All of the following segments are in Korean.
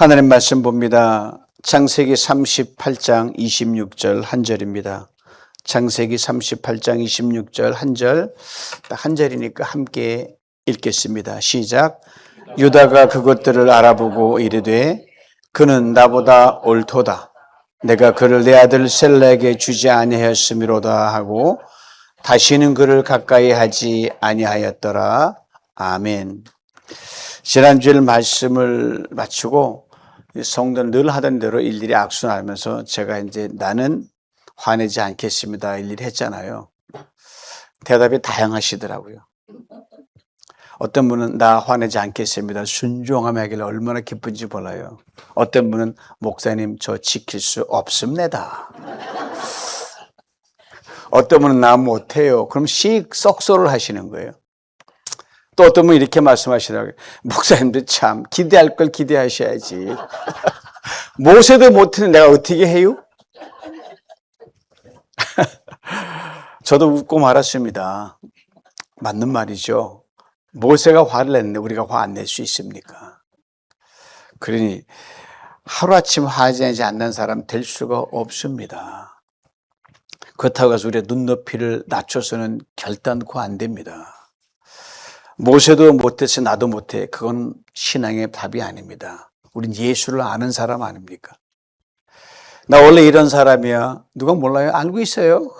하나님 말씀 봅니다. 창세기 38장 26절 한 절입니다. 창세기 38장 26절 한 절, 딱 한 절이니까 함께 읽겠습니다. 시작. 유다가 그것들을 알아보고 이르되 그는 나보다 옳도다. 내가 그를 내 아들 셀라에게 주지 아니하였음이로다 하고 다시는 그를 가까이 하지 아니하였더라. 아멘. 지난주일 말씀을 마치고 성도는 늘 하던 대로 일일이 악순하면서 제가 이제 나는 화내지 않겠습니다. 일일이 했잖아요. 대답이 다양하시더라고요. 어떤 분은 나 화내지 않겠습니다. 순종하며 하길래 얼마나 기쁜지 몰라요. 어떤 분은 목사님 저 지킬 수 없습니다. 어떤 분은 나 못해요. 그럼 썩소를 하시는 거예요. 또 어떤 분은 이렇게 말씀하시더라고요. 목사님들 참 기대할 걸 기대하셔야지. 모세도 못하는 내가 어떻게 해요? 저도 웃고 말았습니다. 맞는 말이죠. 모세가 화를 냈는데 우리가 화 안 낼 수 있습니까? 그러니 하루아침 화내지 않는 사람 될 수가 없습니다. 그렇다고 해서 우리의 눈높이를 낮춰서는 결단코 안 됩니다. 모세도 못해서 나도 못해. 그건 신앙의 답이 아닙니다. 우린 예수를 아는 사람 아닙니까? 나 원래 이런 사람이야. 누가 몰라요? 알고 있어요.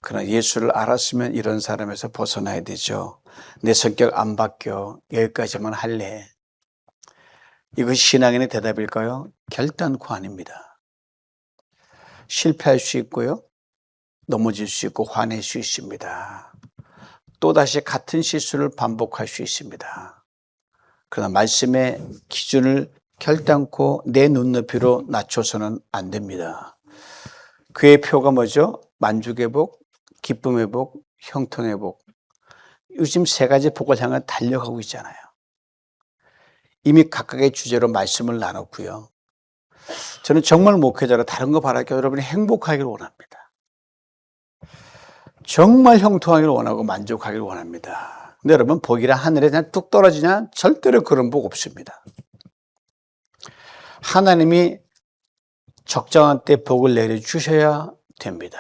그러나 예수를 알았으면 이런 사람에서 벗어나야 되죠. 내 성격 안 바뀌어. 여기까지만 할래. 이것이 신앙인의 대답일까요? 결단코 아닙니다. 실패할 수 있고요. 넘어질 수 있고 화낼 수 있습니다. 또다시 같은 실수를 반복할 수 있습니다. 그러나 말씀의 기준을 결단코 내 눈높이로 낮춰서는 안 됩니다. 그의 표가 뭐죠? 만족의 복, 기쁨의 복, 형통의 복. 요즘 세 가지 복을 향해 달려가고 있잖아요. 이미 각각의 주제로 말씀을 나눴고요. 저는 정말 목회자로 다른 거 바랄 게 여러분이 행복하기를 원합니다. 정말 형통하기를 원하고 만족하기를 원합니다. 근데 여러분 복이라 하늘에 그냥 뚝 떨어지냐? 절대로 그런 복 없습니다. 하나님이 적정한 때 복을 내려주셔야 됩니다.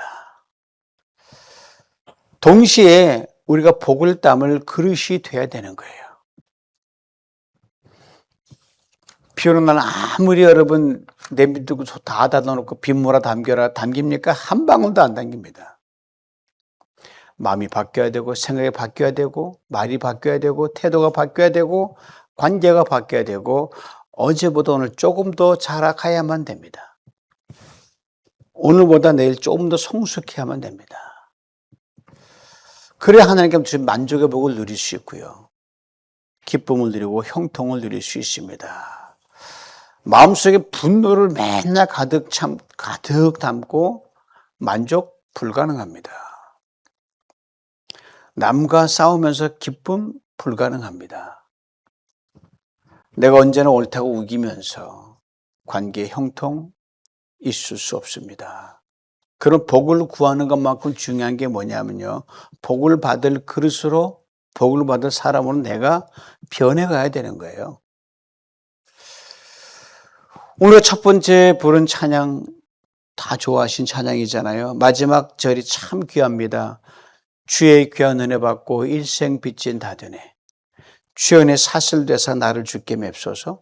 동시에 우리가 복을 담을 그릇이 돼야 되는 거예요. 비 오는 날 아무리 여러분 냄비 두고 다 닫아놓고 빗물아 담겨라 담깁니까? 한 방울도 안 담깁니다. 마음이 바뀌어야 되고 생각이 바뀌어야 되고 말이 바뀌어야 되고 태도가 바뀌어야 되고 관계가 바뀌어야 되고 어제보다 오늘 조금 더 자라가야만 됩니다. 오늘보다 내일 조금 더 성숙해야만 됩니다. 그래야 하나님께 주신 만족의 복을 누릴 수 있고요. 기쁨을 누리고 형통을 누릴 수 있습니다. 마음속에 분노를 맨날 가득 담고 만족 불가능합니다. 남과 싸우면서 기쁨 불가능합니다. 내가 언제나 옳다고 우기면서 관계의 형통 있을 수 없습니다. 그런 복을 구하는 것만큼 중요한 게 뭐냐면요. 복을 받을 그릇으로 복을 받을 사람으로 내가 변해가야 되는 거예요. 오늘 첫 번째 부른 찬양 다 좋아하신 찬양이잖아요. 마지막 절이 참 귀합니다. 주의 귀한 은혜 받고 일생 빚진 다 되네. 주의 은혜 사슬되사 나를 주께 맵소서.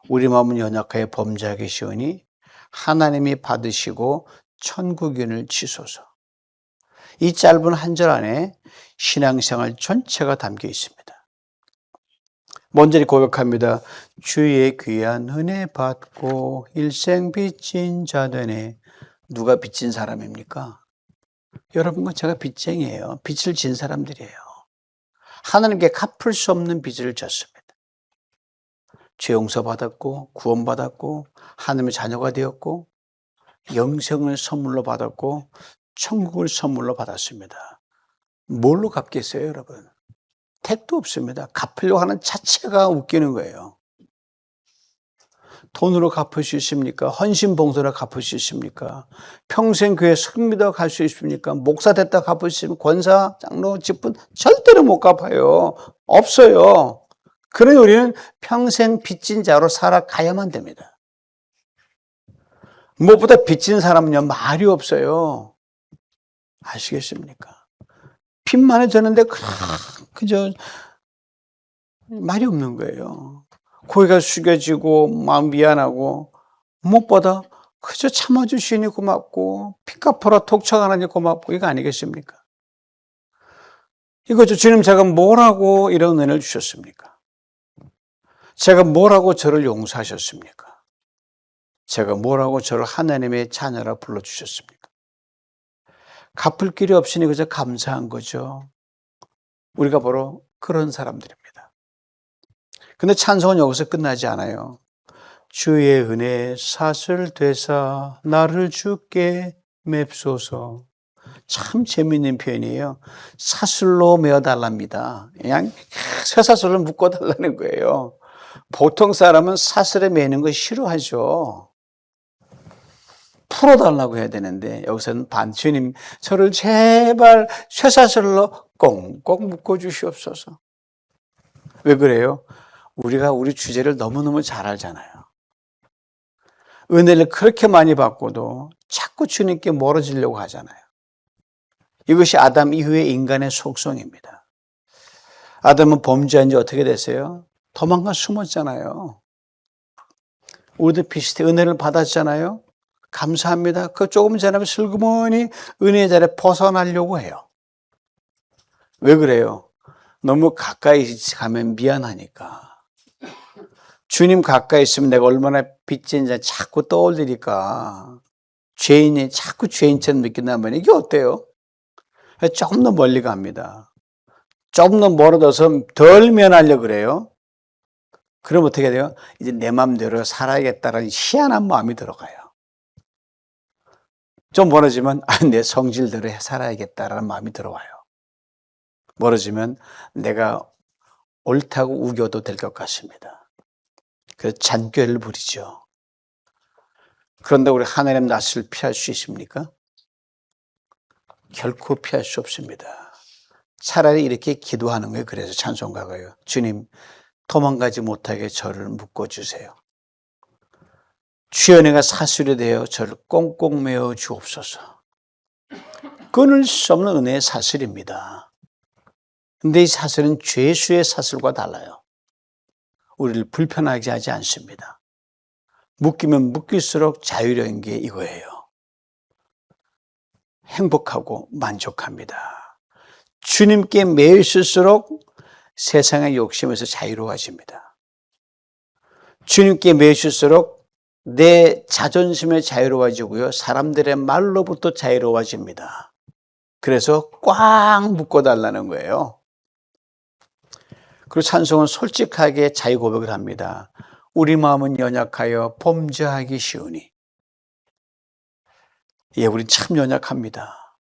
우리 마음은 연약하여 범죄하기 쉬우니 하나님이 받으시고 천국인을 치소서. 이 짧은 한 절 안에 신앙생활 전체가 담겨 있습니다. 먼저 고백합니다. 주의 귀한 은혜 받고 일생 빚진 자 되네. 누가 빚진 사람입니까? 여러분과 제가 빚쟁이에요. 빚을 진 사람들이에요. 하나님께 갚을 수 없는 빚을 졌습니다. 죄 용서받았고 구원받았고 하나님의 자녀가 되었고 영생을 선물로 받았고 천국을 선물로 받았습니다. 뭘로 갚겠어요, 여러분? 택도 없습니다. 갚으려고 하는 자체가 웃기는 거예요. 돈으로 갚을 수 있습니까? 헌신봉사로 갚을 수 있습니까? 평생 교회 섬기다 갈 수 있습니까? 목사 됐다 갚을 수 있습니까? 권사, 장로, 직분 절대로 못 갚아요. 없어요. 그러니 우리는 평생 빚진 자로 살아가야만 됩니다. 무엇보다 빚진 사람은요, 말이 없어요. 아시겠습니까? 빚만을 졌는데 그저 말이 없는 거예요. 고개가 숙여지고 마음 미안하고 무엇보다 그저 참아주시니 고맙고 빚 갚으러 독촉하느니 고맙고 이거 아니겠습니까? 이거죠. 주님, 제가 뭐라고 이런 은혜를 주셨습니까? 제가 뭐라고 저를 용서하셨습니까? 제가 뭐라고 저를 하나님의 자녀라 불러주셨습니까? 갚을 길이 없으니 그저 감사한 거죠. 우리가 바로 그런 사람들입니다. 근데 찬송은 여기서 끝나지 않아요. 주의 은혜 사슬 되사 나를 주께 맵소서. 참 재미있는 표현이에요. 사슬로 메어달랍니다. 그냥 쇠사슬로 묶어달라는 거예요. 보통 사람은 사슬에 매는 거 싫어하죠. 풀어달라고 해야 되는데 여기서는 주님 저를 제발 쇠사슬로 꽁꽁 묶어주시옵소서. 왜 그래요? 우리가 우리 주제를 너무너무 잘 알잖아요. 은혜를 그렇게 많이 받고도 자꾸 주님께 멀어지려고 하잖아요. 이것이 아담 이후의 인간의 속성입니다. 아담은 범죄한 지 어떻게 됐어요? 도망가 숨었잖아요. 우리도 비슷해. 은혜를 받았잖아요. 감사합니다. 그 조금 지나면 슬그머니 은혜의 자리에 벗어나려고 해요. 왜 그래요? 너무 가까이 가면 미안하니까. 주님 가까이 있으면 내가 얼마나 빚진지 자꾸 떠올리니까 죄인이 자꾸 죄인처럼 느낀단 말이에요. 이게 어때요? 조금 더 멀리 갑니다. 조금 더 멀어져서 덜 면하려고 그래요. 그럼 어떻게 돼요? 이제 내 마음대로 살아야겠다는 희한한 마음이 들어가요. 좀 멀어지면 내 성질대로 살아야겠다라는 마음이 들어와요. 멀어지면 내가 옳다고 우겨도 될 것 같습니다. 그래서 잔꾀를 부리죠. 그런데 우리 하나님 낯을 피할 수 있습니까? 결코 피할 수 없습니다. 차라리 이렇게 기도하는 거예요. 그래서 찬송가가요. 주님, 도망가지 못하게 저를 묶어주세요. 주의 은혜가 사슬이 되어 저를 꽁꽁 메어 주옵소서. 끊을 수 없는 은혜의 사슬입니다. 근데 이 사슬은 죄수의 사슬과 달라요. 우리를 불편하게 하지 않습니다. 묶이면 묶일수록 자유로운 게 이거예요. 행복하고 만족합니다. 주님께 매여 있을수록 세상의 욕심에서 자유로워집니다. 주님께 매여 있을수록 내 자존심에 자유로워지고요. 사람들의 말로부터 자유로워집니다. 그래서 꽉 묶어달라는 거예요. 그리고 찬송은 솔직하게 자유 고백을 합니다. 우리 마음은 연약하여 범죄하기 쉬우니. 예, 우린 참 연약합니다.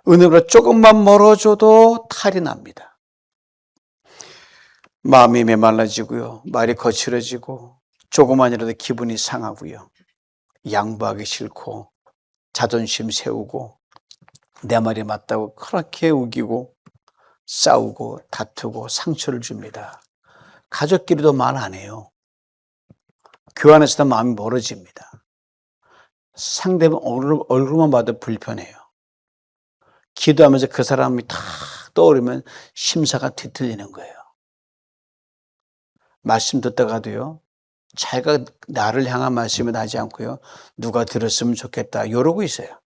은혜로 조금만 멀어져도 탈이 납니다. 마음이 메말라지고요. 말이 거칠어지고 조금만이라도 기분이 상하고요. 양보하기 싫고 자존심 세우고 내 말이 맞다고 그렇게 우기고 싸우고 다투고 상처를 줍니다. 가족끼리도 말 안 해요. 교회 안에서도 마음이 멀어집니다. 상대방 얼굴만 봐도 불편해요. 기도하면서 그 사람이 탁 떠오르면 심사가 뒤틀리는 거예요. 말씀 듣다가도요. 자기가 나를 향한 말씀을 하지 않고요. 누가 들었으면 좋겠다 이러고 있어요.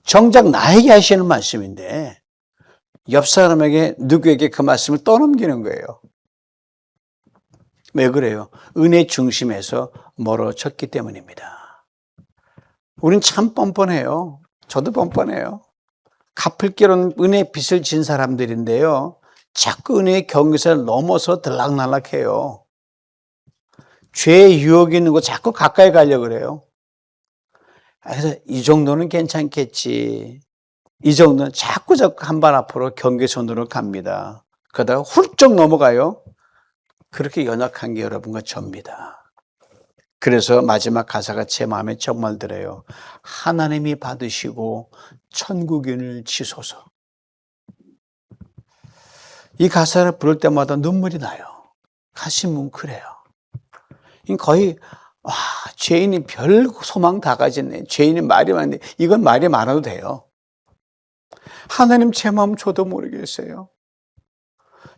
정작 나에게 하시는 말씀인데 옆 사람에게 누구에게 그 말씀을 떠넘기는 거예요. 왜 그래요? 은혜 중심에서 멀어졌기 때문입니다. 우린 참 뻔뻔해요. 저도 뻔뻔해요. 갚을 길은 은혜 빚을 진 사람들인데요. 자꾸 은혜의 경계선을 넘어서 들락날락해요. 죄의 유혹이 있는 거 자꾸 가까이 가려고 그래요. 그래서 이 정도는 괜찮겠지. 이 정도는 자꾸 한 발 앞으로 경계선으로 갑니다. 그러다가 훌쩍 넘어가요. 그렇게 연약한 게 여러분과 저입니다. 그래서 마지막 가사가 제 마음에 정말 들어요. 하나님이 받으시고 천국인을 치소서. 이 가사를 부를 때마다 눈물이 나요. 가슴이 뭉클해요. 거의 죄인이 별 소망 다 가졌네. 죄인이 말이 많네. 이건 말이 많아도 돼요. 하나님 제 마음 저도 모르겠어요.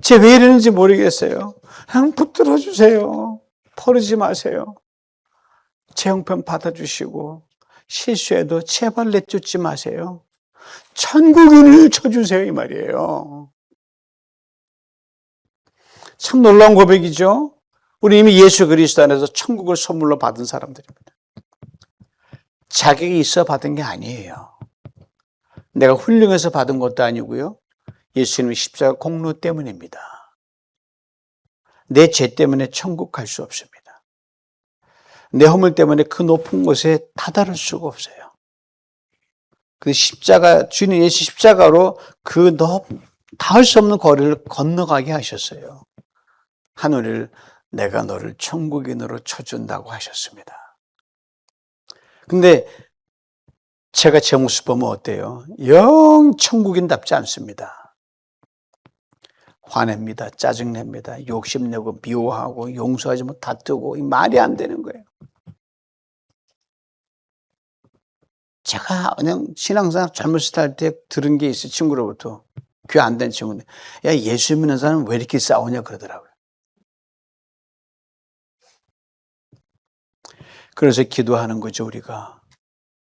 제 왜 이러는지 모르겠어요. 그냥 붙들어 주세요. 버리지 마세요. 제 형편 받아주시고 실수해도 제발 내쫓지 마세요. 천국을 쳐주세요 이 말이에요. 참 놀라운 고백이죠. 우리 이미 예수 그리스도 안에서 천국을 선물로 받은 사람들입니다. 자격이 있어 받은 게 아니에요. 내가 훌륭해서 받은 것도 아니고요. 예수님의 십자가 공로 때문입니다. 내 죄 때문에 천국 갈 수 없습니다. 내 허물 때문에 그 높은 곳에 다다를 수가 없어요. 그 십자가, 주님 예수 십자가로 그 닿을 수 없는 거리를 건너가게 하셨어요. 하늘을 내가 너를 천국인으로 쳐준다고 하셨습니다. 근데 제가 제 모습 보면 어때요? 영 천국인답지 않습니다. 화냅니다. 짜증냅니다. 욕심내고 미워하고 용서하지 못 다투고 말이 안 되는 거예요. 제가 그냥 신앙생활 젊었을 할 때 들은 게 있어요. 친구로부터. 귀 안 된 친구인데 야 예수 믿는 사람은 왜 이렇게 싸우냐 그러더라고요. 그래서 기도하는 거죠 우리가.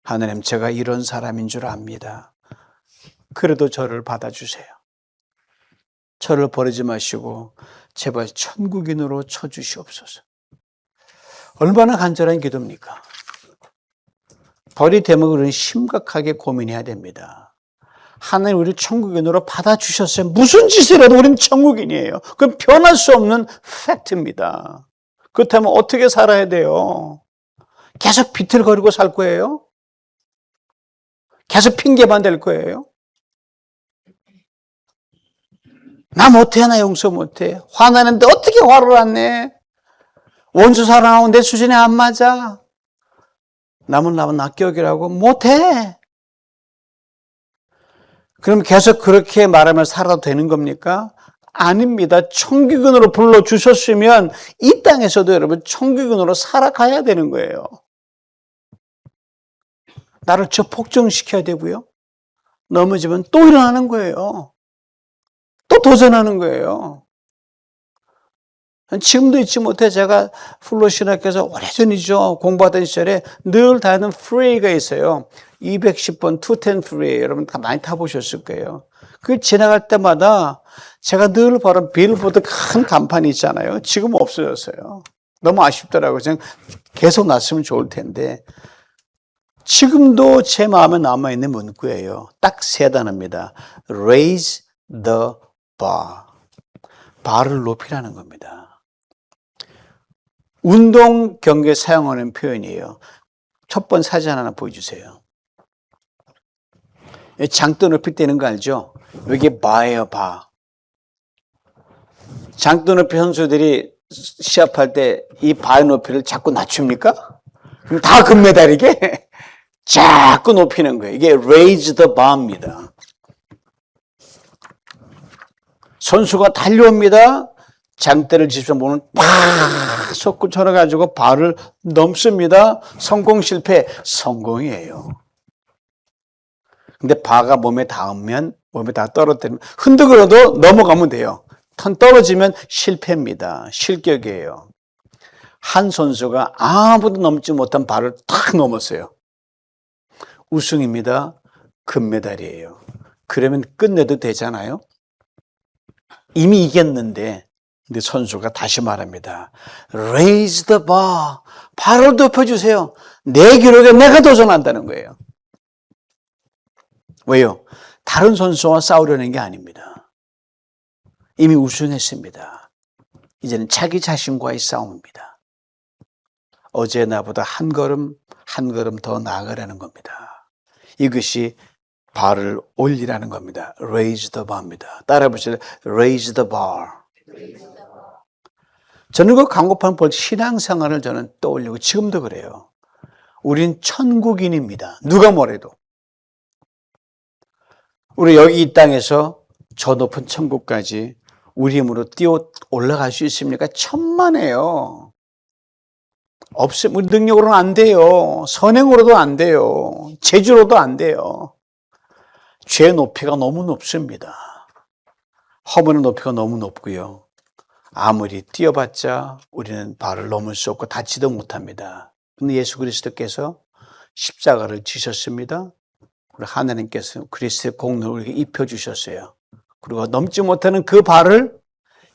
하나님 제가 이런 사람인 줄 압니다. 그래도 저를 받아주세요. 저를 버리지 마시고 제발 천국인으로 쳐주시옵소서. 얼마나 간절한 기도입니까? 벌이 되면 우리는 심각하게 고민해야 됩니다. 하나님 우리를 천국인으로 받아주셨어요. 무슨 짓을 해도 우리는 천국인이에요. 그건 변할 수 없는 팩트입니다. 그렇다면 어떻게 살아야 돼요? 계속 비틀거리고 살 거예요? 계속 핑계만 댈 거예요? 나 못해, 나 용서 못해. 화나는데 어떻게 화를 안 내? 원수 사랑하고 내 수준에 안 맞아. 남은 낚여기라고 못해. 그럼 계속 그렇게 말하면 살아도 되는 겁니까? 아닙니다. 천국인으로 불러주셨으면 이 땅에서도 여러분 천국인으로 살아가야 되는 거예요. 나를 저 폭정시켜야 되고요. 넘어지면 또 일어나는 거예요. 또 도전하는 거예요. 지금도 잊지 못해 제가 플로신학교에서 오래전이죠. 공부하던 시절에 늘 다니는 프레이가 있어요. 210번 210 프레이 여러분 다 많이 타보셨을 거예요. 그 지나갈 때마다 제가 늘 보는 빌보드 큰 간판이 있잖아요. 지금 없어졌어요. 너무 아쉽더라고요. 그냥 계속 놨으면 좋을 텐데 지금도 제 마음에 남아있는 문구예요. 딱 세 단어입니다. Raise the bar. 바를 높이라는 겁니다. 운동 경기에 사용하는 표현이에요. 첫 번 사진 하나 보여주세요. 장대 높이 떼는 거 알죠? 여기 바예요, 바. 장대 높이 선수들이 시합할 때 이 바의 높이를 자꾸 낮춥니까? 그럼 다 금메달이게 자꾸 높이는 거예요. 이게 raise the bar입니다. 선수가 달려옵니다. 장대를 짚어서 몸을 팍 솟고 쳐가지고 발을 넘습니다. 성공 실패, 성공이에요. 근데 바가 몸에 닿으면, 몸에 다 떨어뜨리면, 흔들어도 넘어가면 돼요. 턴 떨어지면 실패입니다. 실격이에요. 한 선수가 아무도 넘지 못한 발을 탁 넘었어요. 우승입니다. 금메달이에요. 그러면 끝내도 되잖아요. 이미 이겼는데, 근데 선수가 다시 말합니다. Raise the bar. 발을 높여주세요. 내 기록에 내가 도전한다는 거예요. 왜요? 다른 선수와 싸우려는 게 아닙니다. 이미 우승했습니다. 이제는 자기 자신과의 싸움입니다. 어제 나보다 한 걸음 더 나아가려는 겁니다. 이것이 발을 올리라는 겁니다. Raise the bar입니다. 따라해 보시죠. Raise the bar. 저는 그 광고판 볼 신앙생활을 저는 떠올리고 지금도 그래요. 우린 천국인입니다. 누가 뭐래도. 우리 여기 이 땅에서 저 높은 천국까지 우리 힘으로 뛰어 올라갈 수 있습니까? 천만에요. 없으면 우리 능력으로는 안 돼요. 선행으로도 안 돼요. 재주로도 안 돼요. 죄의 높이가 너무 높습니다. 허물의 높이가 너무 높고요. 아무리 뛰어봤자 우리는 발을 넘을 수 없고 닿지도 못합니다. 근데 예수 그리스도께서 십자가를 지셨습니다. 그리고 하나님께서 그리스도의 공로를 우리에게 입혀주셨어요. 그리고 넘지 못하는 그 발을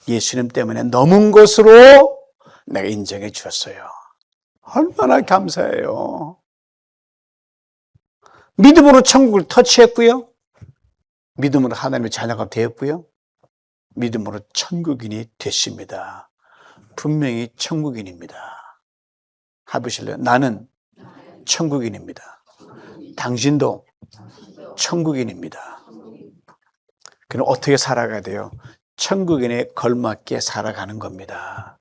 예수님 때문에 넘은 것으로 내가 인정해 주었어요. 얼마나 감사해요. 믿음으로 천국을 터치했고요. 믿음으로 하나님의 자녀가 되었고요. 믿음으로 천국인이 됐습니다. 분명히 천국인입니다. 해보실래요? 나는 천국인입니다. 당신도 천국인입니다. 그럼 어떻게 살아가야 돼요? 천국인에 걸맞게 살아가는 겁니다.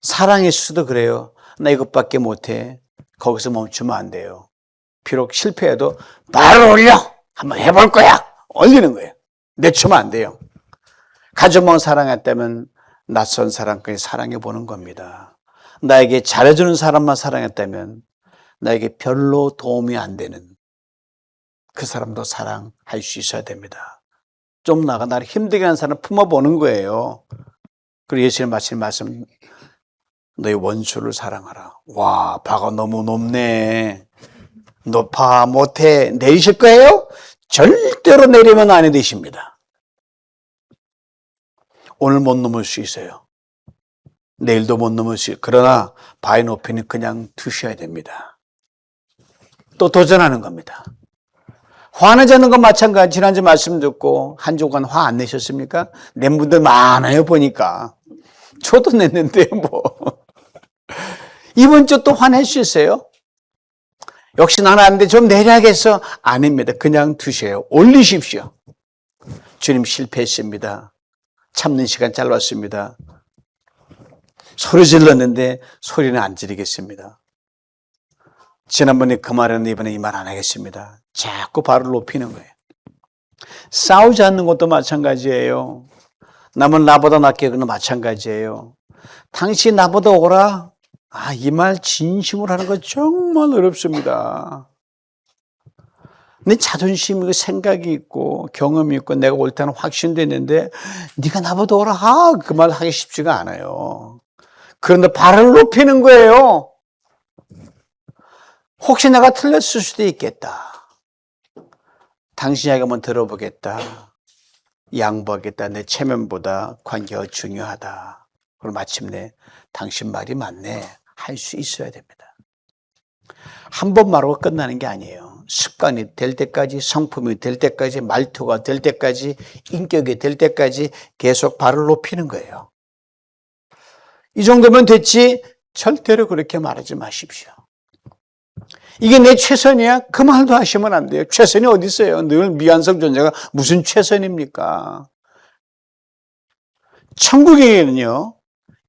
사랑의 수도 그래요. 나 이것밖에 못해. 거기서 멈추면 안 돼요. 비록 실패해도 발을 올려! 한번 해볼 거야! 올리는 거예요. 내추면 안 돼요. 가족만 사랑했다면 낯선 사람까지 사랑해 보는 겁니다. 나에게 잘해주는 사람만 사랑했다면 나에게 별로 도움이 안 되는 그 사람도 사랑할 수 있어야 됩니다. 좀 나가 나를 힘들게 하는 사람 품어보는 거예요. 그리고 예수님 말씀 너희 원수를 사랑하라. 와, 바가 너무 높네. 높아 못해 내리실 거예요? 절대로 내리면 안 되십니다. 오늘 못 넘을 수 있어요. 내일도 못 넘을 수 있어요. 그러나 바의 높이는 그냥 두셔야 됩니다. 또 도전하는 겁니다. 화내지 않는 건 마찬가지. 지난주 말씀 듣고 한 주간 화 안 내셨습니까? 낸 분들 많아요 보니까. 저도 냈는데 뭐. 이번 주 또 화낼 수 있어요? 역시 나는 안 돼. 좀 내려야겠어. 아닙니다. 그냥 두세요. 올리십시오. 주님 실패했습니다. 참는 시간 짧았습니다. 소리 질렀는데 소리는 안 지르겠습니다. 지난번에 그 말은 이번에 이 말 안 하겠습니다. 자꾸 발을 높이는 거예요. 싸우지 않는 것도 마찬가지예요. 남은 나보다 낫게 그는 마찬가지예요. 당신 나보다 오라. 이 말 진심으로 하는 거 정말 어렵습니다. 내 자존심이고 생각이 있고 경험이 있고 내가 옳다는 확신도 있는데 네가 나보다 오라. 그 말 하기 쉽지가 않아요. 그런데 발을 높이는 거예요. 혹시 내가 틀렸을 수도 있겠다. 당신 이야기 한번 들어보겠다. 양보하겠다. 내 체면보다 관계가 중요하다. 그리고 마침내 당신 말이 맞네. 할 수 있어야 됩니다. 한 번 말하고 끝나는 게 아니에요. 습관이 될 때까지, 성품이 될 때까지, 말투가 될 때까지, 인격이 될 때까지 계속 발을 높이는 거예요. 이 정도면 됐지 절대로 그렇게 말하지 마십시오. 이게 내 최선이야? 그 말도 하시면 안 돼요. 최선이 어디 있어요? 늘 미완성 존재가 무슨 최선입니까? 천국에는요,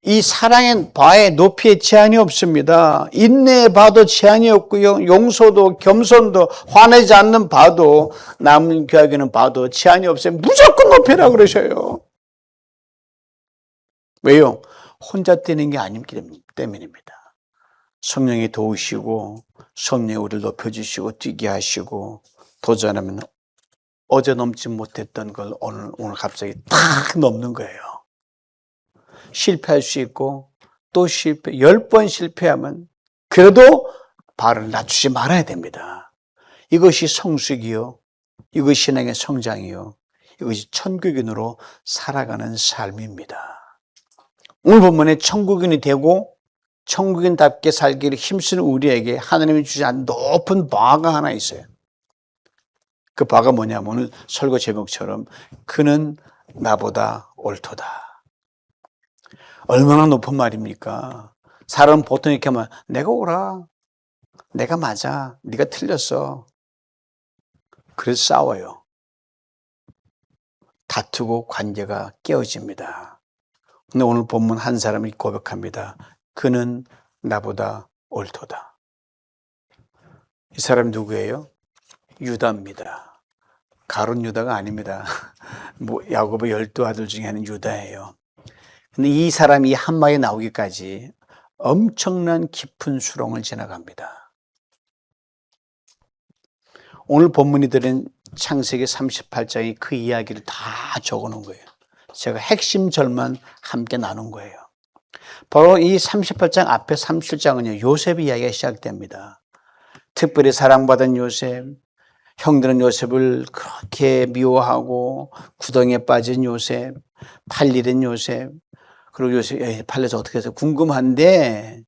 이 사랑의 바의 높이에 제한이 없습니다. 인내의 바도 제한이 없고요. 용서도 겸손도 화내지 않는 바도 남을 귀하게는 바도 제한이 없어요. 무조건 높이라 그러셔요. 왜요? 혼자 뛰는 게 아니기 때문입니다. 성령이 도우시고 성령이 우리를 높여주시고 뛰게 하시고 도전하면 어제 넘지 못했던 걸 오늘 갑자기 탁 넘는 거예요. 실패할 수 있고 또 실패, 10번 실패하면 그래도 발을 낮추지 말아야 됩니다. 이것이 성숙이요. 이것이 신앙의 성장이요. 이것이 천국인으로 살아가는 삶입니다. 오늘 본문에 천국인이 되고 천국인답게 살기를 힘쓰는 우리에게 하나님이 주지 않은 높은 바가 하나 있어요. 그 바가 뭐냐면 오늘 설교 제목처럼 그는 나보다 옳도다. 얼마나 높은 말입니까? 사람은 보통 이렇게 하면 내가 옳아. 내가 맞아. 네가 틀렸어. 그래서 싸워요. 다투고 관계가 깨어집니다. 근데 오늘 본문 한 사람이 고백합니다. 그는 나보다 옳도다. 이 사람 누구예요? 유다입니다. 가룟 유다가 아닙니다. 야곱의 12아들 중에 하나는 유다예요. 근데 이 사람이 한마에 나오기까지 엄청난 깊은 수렁을 지나갑니다. 오늘 본문이 들은 창세기 38장이 그 이야기를 다 적어 놓은 거예요. 제가 핵심 절만 함께 나눈 거예요. 바로 이 38장 앞에 37장은요, 요셉의 이야기가 시작됩니다. 특별히 사랑받은 요셉, 형들은 요셉을 그렇게 미워하고 구덩이에 빠진 요셉, 팔리던 요셉, 그리고 요셉 팔려서 어떻게 해서 궁금한데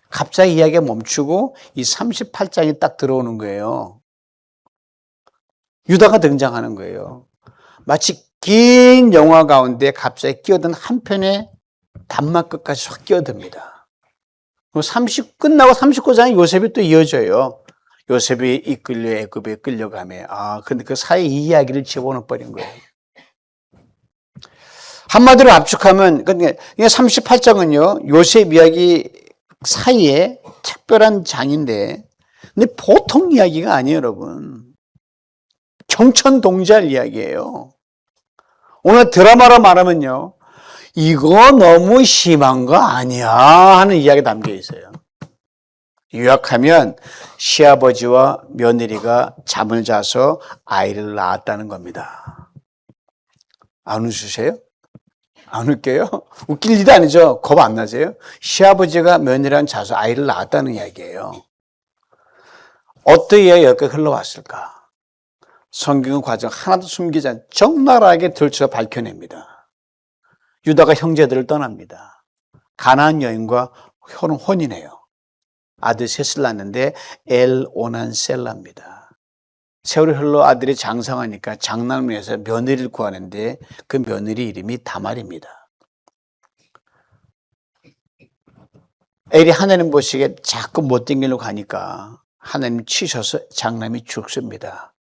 갑자기 이야기가 멈추고 이 38장이 딱 들어오는 거예요. 유다가 등장하는 거예요. 마치 긴 영화 가운데 갑자기 끼어든 한 편의 단막 끝까지 확 끼어듭니다. 끝나고 39장에 요셉이 또 이어져요. 요셉이 이끌려 애굽에 끌려가며 근데 그 사이 이 이야기를 집어넣어 버린 거예요. 한마디로 압축하면 38장은요 요셉 이야기 사이에 특별한 장인데 근데 보통 이야기가 아니에요, 여러분. 경천동지할 이야기예요. 오늘 드라마로 말하면요, 이거 너무 심한 거 아니야 하는 이야기 담겨 있어요. 요약하면 시아버지와 며느리가 잠을 자서 아이를 낳았다는 겁니다. 안 웃으세요? 안 웃겨요? 웃길 일이 아니죠. 겁 안 나세요? 시아버지가 며느리랑 자서 아이를 낳았다는 이야기예요. 어떻게 여기까지 흘러왔을까? 성경의 과정 하나도 숨기지 않고 적나라하게 들춰 밝혀냅니다. 유다가 형제들을 떠납니다. 가나안 여인과 혼인해요. 아들 셋을 낳는데 엘오난 셀라입니다. 세월이 흘러 아들이 장성하니까 장남을 위해서 며느리를 구하는데 그 며느리 이름이 다말입니다. 엘이 하나님 보시기에 자꾸 못된 길로 가니까 하나님 치셔서 장남이 죽습니다.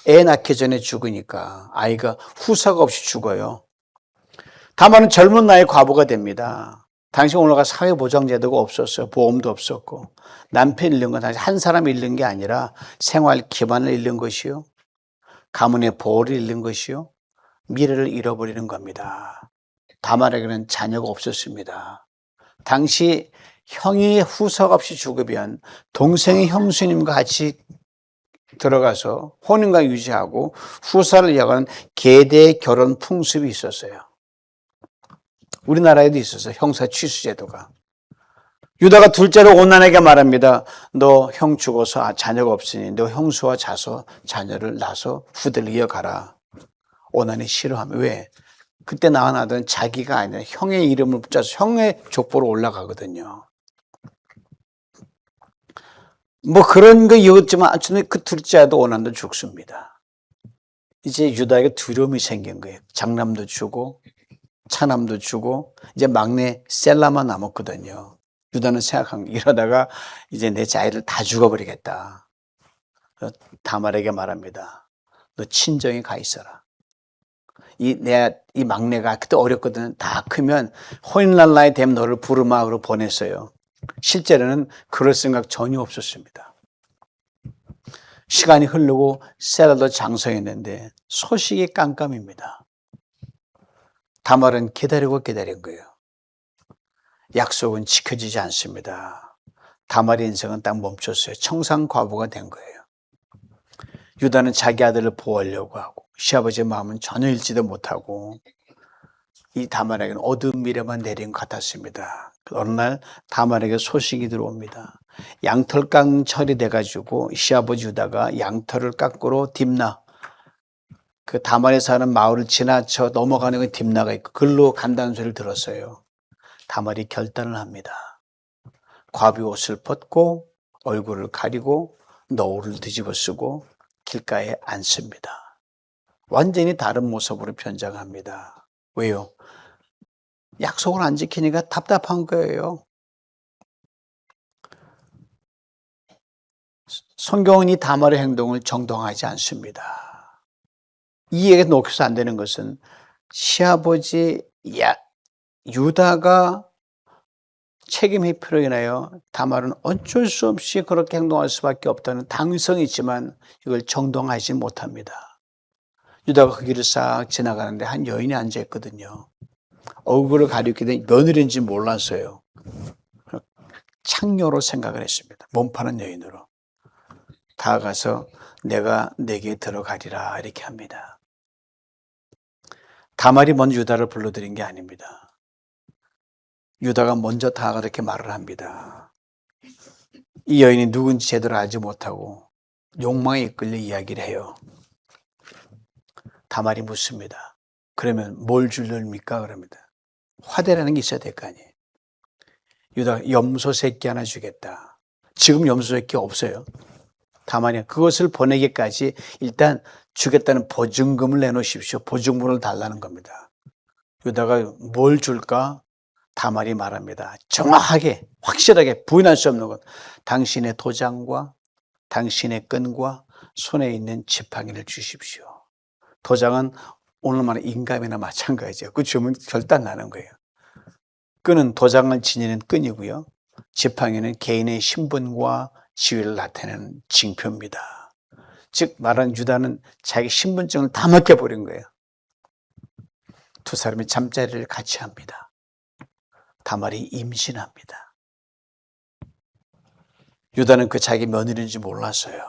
애 낳기 전에 죽으니까 아이가 후사가 없이 죽어요. 다말은 젊은 나이에 과부가 됩니다. 당시 올라가 사회보장제도가 없었어요. 보험도 없었고 남편 잃는 건 당시 한 사람 잃는 게 아니라 생활 기반을 잃는 것이요, 가문의 보호를 잃는 것이요, 미래를 잃어버리는 겁니다. 다말에게는 자녀가 없었습니다. 당시 형이 후사가 없이 죽으면 동생이 형수님과 같이 들어가서 혼인과 유지하고 후사를 이어가는 계대 결혼 풍습이 있었어요. 우리나라에도 있었어요. 형사 취수 제도가. 유다가 둘째로 오난에게 말합니다. 너 형 죽어서 자녀가 없으니 너 형수와 자서 자녀를 낳아서 후대를 이어가라. 오난이 싫어하면 왜? 그때 낳은 아들은 자기가 아니라 형의 이름을 붙여서 형의 족보로 올라가거든요. 그런 거 이었지만 그 둘째 아들 오난도 죽습니다. 이제 유다에게 두려움이 생긴 거예요. 장남도 주고 차남도 주고 이제 막내 셀라만 남았거든요. 유다는 생각한 거, 이러다가 이제 내 자녀를 다 죽어버리겠다. 다말에게 말합니다. 너 친정에 가 있어라. 이 막내가 그때 어렸거든. 다 크면 혼인날 나이 되면 너를 부르마으로 보냈어요. 실제로는 그럴 생각 전혀 없었습니다. 시간이 흐르고 셀라도 장성했는데 소식이 깜깜입니다. 다말은 기다리고 기다린 거예요. 약속은 지켜지지 않습니다. 다말의 인생은 딱 멈췄어요. 청산과부가 된 거예요. 유다는 자기 아들을 보호하려고 하고 시아버지의 마음은 전혀 읽지도 못하고 이 다말에게는 어두운 미래만 내린 것 같았습니다. 어느 날 다말에게 소식이 들어옵니다. 양털깡철이 돼가지고 시아버지 유다가 양털을 깎으러 딥나, 그 다말에 사는 마을을 지나쳐 넘어가는 그 딥나가 있고 글로 간다는 소리를 들었어요. 다말이 결단을 합니다. 과비 옷을 벗고 얼굴을 가리고 너울을 뒤집어 쓰고 길가에 앉습니다. 완전히 다른 모습으로 변장합니다. 왜요? 약속을 안 지키니까 답답한 거예요. 성경은 이 다말의 행동을 정당하지 않습니다. 이 얘기가 놓쳐서 안 되는 것은 시아버지 유다가 책임 회피로 인하여 다말은 어쩔 수 없이 그렇게 행동할 수밖에 없다는 당위성이 있지만 이걸 정당하지 못합니다. 유다가 그 길을 싹 지나가는데 한 여인이 앉아있거든요. 얼굴을 가리키더니 며느리인지 몰랐어요. 창녀로 생각을 했습니다. 몸파는 여인으로. 다가가서 내가 내게 들어가리라 이렇게 합니다. 다말이 먼저 유다를 불러들인 게 아닙니다. 유다가 먼저 다가가 이렇게 말을 합니다. 이 여인이 누군지 제대로 알지 못하고 욕망에 이끌려 이야기를 해요. 다말이 묻습니다. 그러면 뭘 줄랍니까? 그럽니다. 화대라는 게 있어야 될 거 아니에요. 유다가 염소 새끼 하나 주겠다. 지금 염소 새끼 없어요. 다만이 그것을 보내기까지 일단 주겠다는 보증금을 내놓으십시오. 보증금을 달라는 겁니다. 유다가 뭘 줄까? 다말이 말합니다. 정확하게 확실하게 부인할 수 없는 것. 당신의 도장과 당신의 끈과 손에 있는 지팡이를 주십시오. 도장은 오늘 말하는 인감이나 마찬가지죠. 그 주면 결단 나는 거예요. 끈은 도장을 지니는 끈이고요. 지팡이는 개인의 신분과 지위를 나타내는 징표입니다. 즉 말하는 유다는 자기 신분증을 다 맡겨버린 거예요. 두 사람이 잠자리를 같이 합니다. 다말이 임신합니다. 유다는 그 자기 며느리인지 몰랐어요.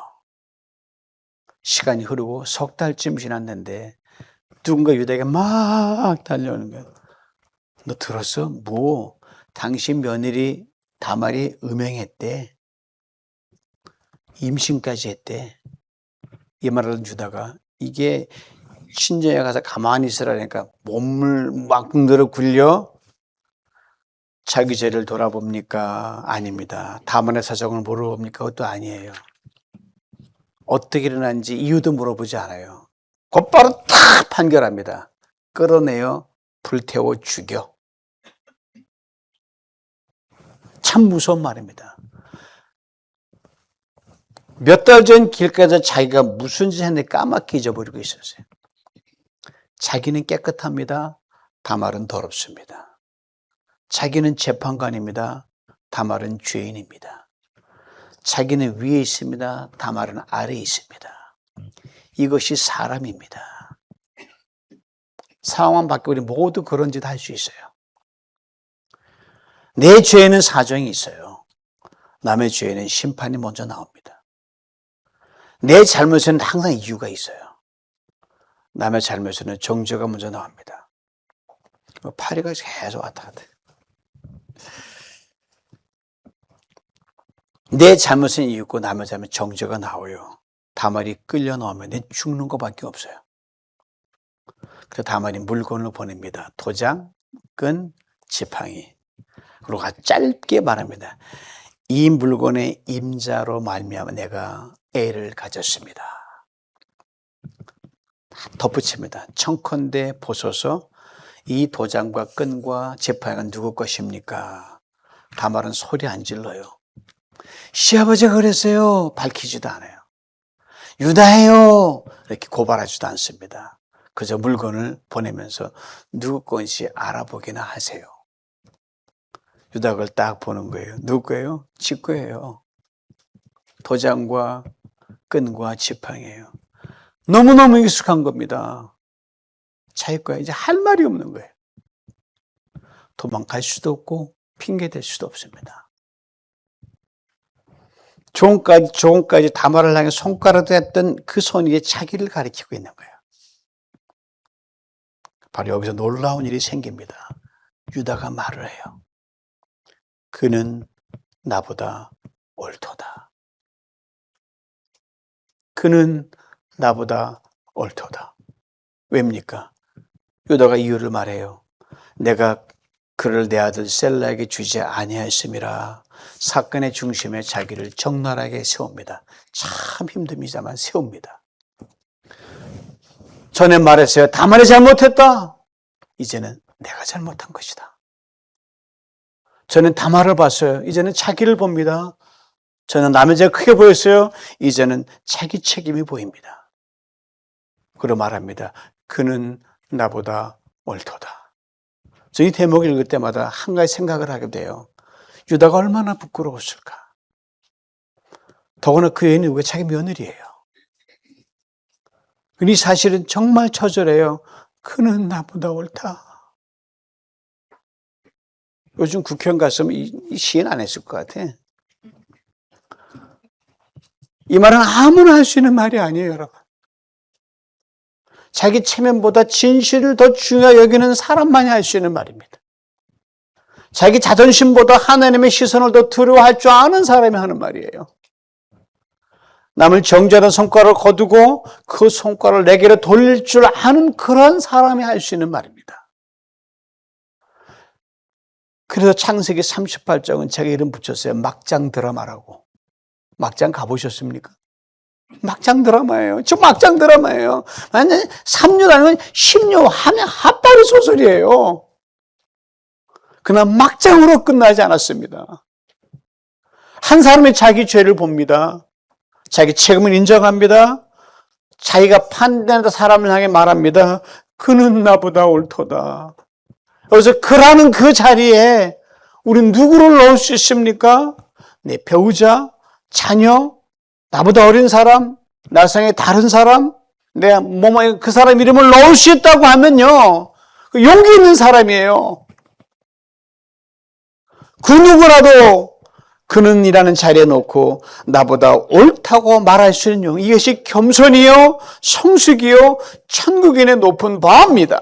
시간이 흐르고 석 달쯤 지났는데 누군가 유다에게 막 달려오는 거예요. 너 들었어? 뭐 당신 며느리 다말이 음행했대. 임신까지 했대. 이 말을 유다가 이게 신전에 가서 가만히 있으라니까 몸을 막 늘어 굴려 자기 죄를 돌아봅니까? 아닙니다. 다만의 사정을 물어봅니까? 그것도 아니에요. 어떻게 일어난지 이유도 물어보지 않아요. 곧바로 탁 판결합니다. 끌어내어 불태워 죽여. 참 무서운 말입니다. 몇 달 전 길가에서 자기가 무슨 짓 했는데 까맣게 잊어버리고 있었어요. 자기는 깨끗합니다. 다말은 더럽습니다. 자기는 재판관입니다. 다말은 죄인입니다. 자기는 위에 있습니다. 다말은 아래에 있습니다. 이것이 사람입니다. 상황만 바뀌고 우리 모두 그런 짓 할 수 있어요. 내 죄에는 사정이 있어요. 남의 죄에는 심판이 먼저 나옵니다. 내 잘못에는 항상 이유가 있어요. 남의 잘못에는 정죄가 먼저 나옵니다. 파리가 계속 왔다 갔다 해요. 내 잘못은 이유 있고 남의 잘못은 정죄가 나와요. 다말이 끌려 나오면 내 죽는 것밖에 없어요. 그래서 다말이 물건을 보냅니다. 도장, 끈, 지팡이. 그리고 짧게 말합니다. 이 물건의 임자로 말미암아 내가 애를 가졌습니다. 덧붙입니다. 청컨대 보소서 이 도장과 끈과 지팡이가 누구 것입니까? 다말은 소리 안 질러요. 시아버지가 그랬어요. 밝히지도 않아요. 유다예요. 이렇게 고발하지도 않습니다. 그저 물건을 보내면서 누구 건지 알아보기나 하세요. 유다가 그걸 딱 보는 거예요. 누구 거예요? 지 거예요. 도장과 끈과 지팡이에요. 너무너무 익숙한 겁니다. 자기 거야. 이제 할 말이 없는 거예요. 도망갈 수도 없고 핑계 댈 수도 없습니다. 조금까지 다말을 향해 손가락도 했던 그 손이 자기를 가리키고 있는 거예요. 바로 여기서 놀라운 일이 생깁니다. 유다가 말을 해요. 그는 나보다 옳도다. 그는 나보다 옳도다. 왜입니까? 유다가 이유를 말해요. 내가 그를 내 아들 셀라에게 주지 아니하였음이라. 사건의 중심에 자기를 적나라하게 세웁니다. 참 힘듭니다만 세웁니다. 전에 말했어요. 다말이 잘못했다. 이제는 내가 잘못한 것이다. 저는 다말을 봤어요. 이제는 자기를 봅니다. 저는 남의 죄가 크게 보였어요. 이제는 자기 책임이 보입니다. 그리고 말합니다. 그는 나보다 옳도다. 이 대목을 읽을 때마다 한 가지 생각을 하게 돼요. 유다가 얼마나 부끄러웠을까. 더구나 그 여인이 왜 자기 며느리예요. 이 사실은 정말 처절해요. 그는 나보다 옳다. 요즘 국회의원 갔으면 이 시인 안 했을 것 같아. 이 말은 아무나 할 수 있는 말이 아니에요, 여러분. 자기 체면보다 진실을 더 중요하게 여기는 사람만이 할 수 있는 말입니다. 자기 자존심보다 하나님의 시선을 더 두려워할 줄 아는 사람이 하는 말이에요. 남을 정죄하는 성과를 거두고 그 성과를 내게로 돌릴 줄 아는 그런 사람이 할 수 있는 말입니다. 그래서 창세기 38장은 제가 이름 붙였어요. 막장 드라마라고. 막장 가보셨습니까? 막장 드라마예요. 저 막장 드라마예요. 완전 3년 아니면 10년 하면 핫바리 소설이에요. 그러나 막장으로 끝나지 않았습니다. 한 사람이 자기 죄를 봅니다. 자기 책임을 인정합니다. 자기가 판단하는 사람을 향해 말합니다. 그는 나보다 옳도다. 그래서 그라는 그 자리에 우리 누구를 넣을 수 있습니까? 내 배우자, 자녀, 나보다 어린 사람, 나상의 다른 사람, 내 몸에 그 사람 이름을 넣을 수 있다고 하면요. 용기 있는 사람이에요. 그 누구라도 그는 이라는 자리에 놓고 나보다 옳다고 말할 수 있는 용. 이것이 겸손이요, 성숙이요, 천국인의 높은 바입니다.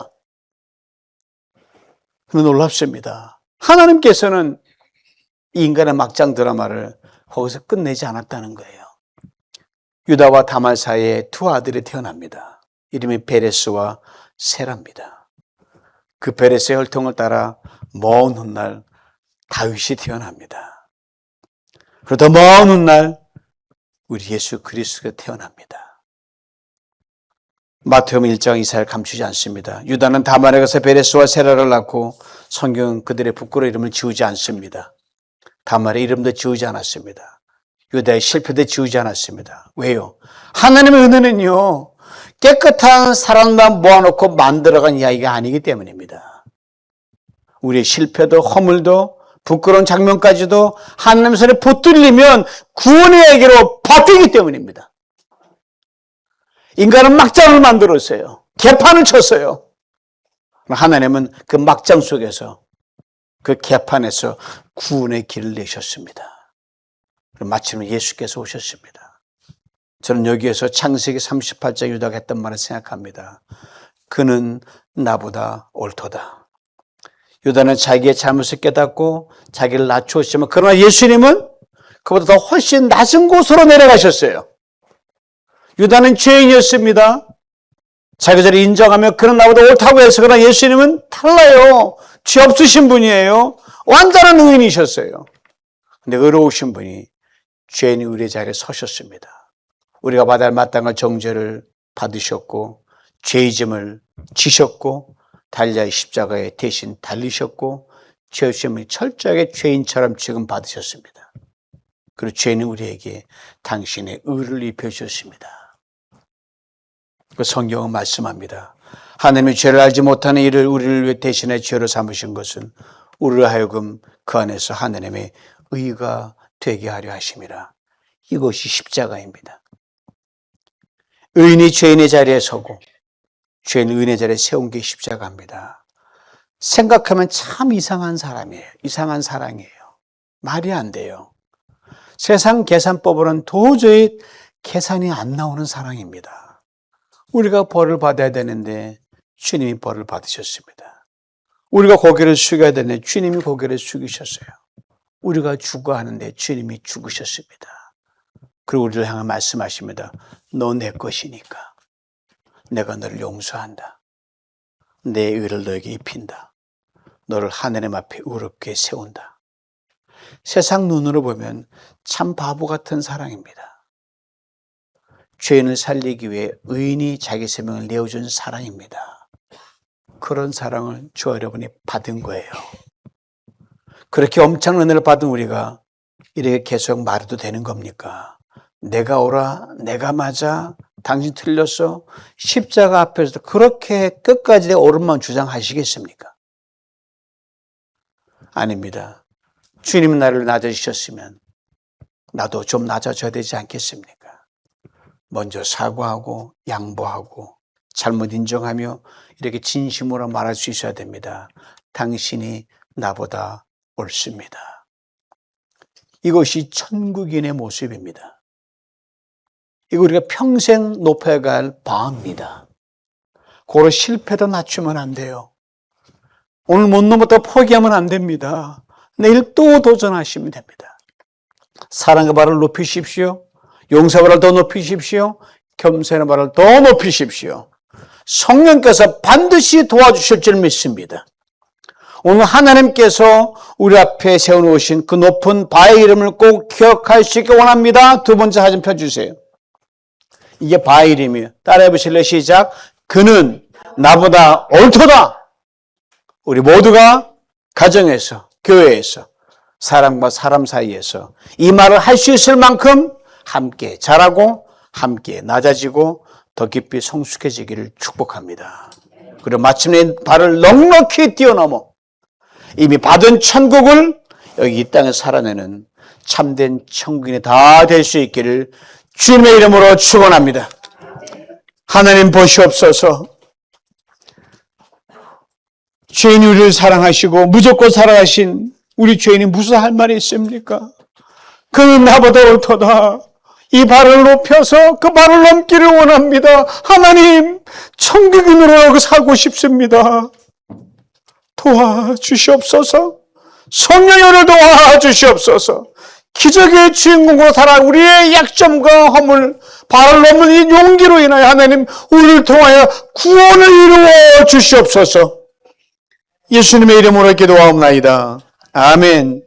놀랍습니다. 하나님께서는 이 인간의 막장 드라마를 거기서 끝내지 않았다는 거예요. 유다와 다말 사이에 두 아들이 태어납니다. 이름이 베레스와 세라입니다. 그 베레스의 혈통을 따라 먼 훗날 다윗이 태어납니다. 그러다 먼 훗날 우리 예수 그리스도가 태어납니다. 마태복음 1장 이사야를 감추지 않습니다. 유다는 다말에 가서 베레스와 세라를 낳고 성경은 그들의 부끄러운 이름을 지우지 않습니다. 다말의 이름도 지우지 않았습니다. 유다의 실패도 지우지 않았습니다. 왜요? 하나님의 은혜는요, 깨끗한 사람만 모아놓고 만들어간 이야기가 아니기 때문입니다. 우리의 실패도 허물도 부끄러운 장면까지도 하나님의 손에 붙들리면 구원의 얘기로 바뀌기 때문입니다. 인간은 막장을 만들었어요. 개판을 쳤어요. 하나님은 그 막장 속에서 그 개판에서 구원의 길을 내셨습니다. 마침내 예수께서 오셨습니다. 저는 여기에서 창세기 38장 유다가 했던 말을 생각합니다. 그는 나보다 옳도다. 유다는 자기의 잘못을 깨닫고 자기를 낮추었지만 그러나 예수님은 그보다 더 훨씬 낮은 곳으로 내려가셨어요. 유다는 죄인이었습니다. 자기 자리를 인정하며 그는 나보다 옳다고 해서 그러나 예수님은 달라요. 죄 없으신 분이에요. 완전한 의인이셨어요. 근데 의로우신 분이 죄인이 우리의 자리에 서셨습니다. 우리가 받아야 할 마땅한 정죄를 받으셨고 죄의짐을 지셨고 달리아의 십자가에 대신 달리셨고 죄 없으신 분이 철저하게 죄인처럼 지금 받으셨습니다. 그리고 죄인은 우리에게 당신의 의를 입혀주셨습니다. 그 성경은 말씀합니다. 하나님의 죄를 알지 못하는 이를 우리를 위해 대신에 죄로 삼으신 것은 우리를 하여금 그 안에서 하나님의 의가 되게 하려 하심이라. 이것이 십자가입니다. 의인이 죄인의 자리에 서고 죄인을 의인의 자리에 세운 게 십자가입니다. 생각하면 참 이상한 사람이에요. 이상한 사랑이에요. 말이 안 돼요. 세상 계산법으로는 도저히 계산이 안 나오는 사랑입니다. 우리가 벌을 받아야 되는데 주님이 벌을 받으셨습니다. 우리가 고개를 숙여야 되는데 주님이 고개를 숙이셨어요. 우리가 죽어야 하는데 주님이 죽으셨습니다. 그리고 우리를 향해 말씀하십니다. 너 내 것이니까 내가 너를 용서한다. 내 의를 너에게 입힌다. 너를 하나님 앞에 의롭게 세운다. 세상 눈으로 보면 참 바보 같은 사랑입니다. 죄인을 살리기 위해 의인이 자기 생명을 내어준 사랑입니다. 그런 사랑을 저 여러분이 받은 거예요. 그렇게 엄청난 은혜를 받은 우리가 이렇게 계속 말해도 되는 겁니까? 내가 옳아, 내가 맞아, 당신 틀렸어. 십자가 앞에서도 그렇게 끝까지 내 옳은만 주장하시겠습니까? 아닙니다. 주님은 나를 낮아지셨으면 나도 좀 낮아져야 되지 않겠습니까? 먼저 사과하고 양보하고 잘못 인정하며 이렇게 진심으로 말할 수 있어야 됩니다. 당신이 나보다 옳습니다. 이것이 천국인의 모습입니다. 이거 우리가 평생 높여갈 바입니다. 고로 실패도 낮추면 안 돼요. 오늘 못 넘었다 포기하면 안 됩니다. 내일 또 도전하시면 됩니다. 사랑의 발을 높이십시오. 용서의 발을 더 높이십시오. 겸손의 발을 더 높이십시오. 성령께서 반드시 도와주실 줄 믿습니다. 오늘 하나님께서 우리 앞에 세워놓으신 그 높은 바의 이름을 꼭 기억할 수 있게 원합니다. 두 번째 사진 펴주세요. 이게 바의 이름이에요. 따라해 보실래요? 시작. 그는 나보다 옳도다. 우리 모두가 가정에서, 교회에서, 사람과 사람 사이에서 이 말을 할 수 있을 만큼 함께 자라고 함께 낮아지고 더 깊이 성숙해지기를 축복합니다. 그리고 마침내 발을 넉넉히 뛰어넘어 이미 받은 천국을 여기 이 땅에 살아내는 참된 천국인이 다 될 수 있기를 주님의 이름으로 축원합니다. 하나님 보시옵소서. 죄인이 우리를 사랑하시고 무조건 사랑하신 우리 죄인이 무슨 할 말이 있습니까? 그는 나보다 옳도다. 이 발을 높여서 그 발을 넘기를 원합니다. 하나님, 천국인으로 살고 싶습니다. 도와주시옵소서. 성령을 도와주시옵소서. 기적의 주인공으로 살아 우리의 약점과 허물, 발을 넘는 이 용기로 인하여 하나님 우리를 통하여 구원을 이루어 주시옵소서. 예수님의 이름으로 기도하옵나이다. 아멘.